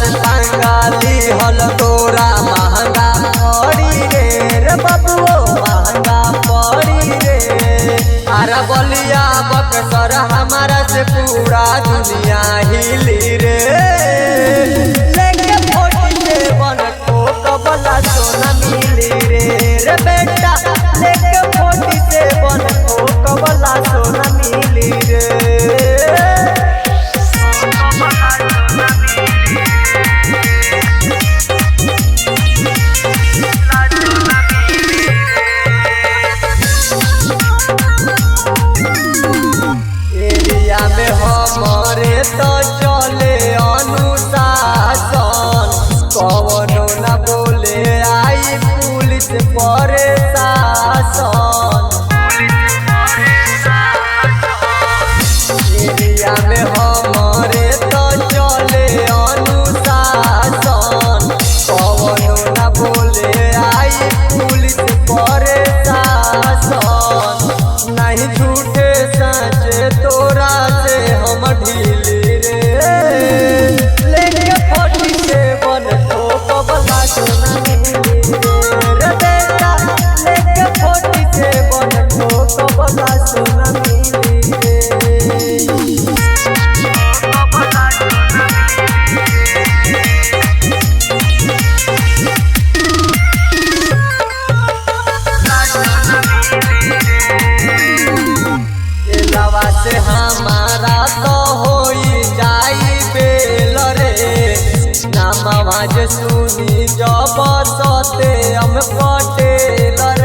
से पंगाली हल तोरा महंगा पड़ी रे बबुओ महंगा पड़ी रे। अरे बलिया बक्सर हमारा से पूरा दुनिया हिली रे। लेके 47 ठोकबला सोना मिली रे बेटा। लेके 47 ठोकबला सोना मिली रे। एरिया में हमारे तो चले अनुशासन। कवनो न बोले आई पुलिस प्रशासन। एरिया में हमारे तो चले अनुशासन। कवनो न बोले आई पुलिस प्रशासन। नहीं झूठे सचे तोरा से हम ढीली रे। लेके 47 ठोकबला सोना मिली रे बेटा। लेके 47 ठोकबला सोना मिली रे। लवा से हमारा तो होई जाई बेल रे। नाम आवाज सुनी जब सते हम पटेल रे।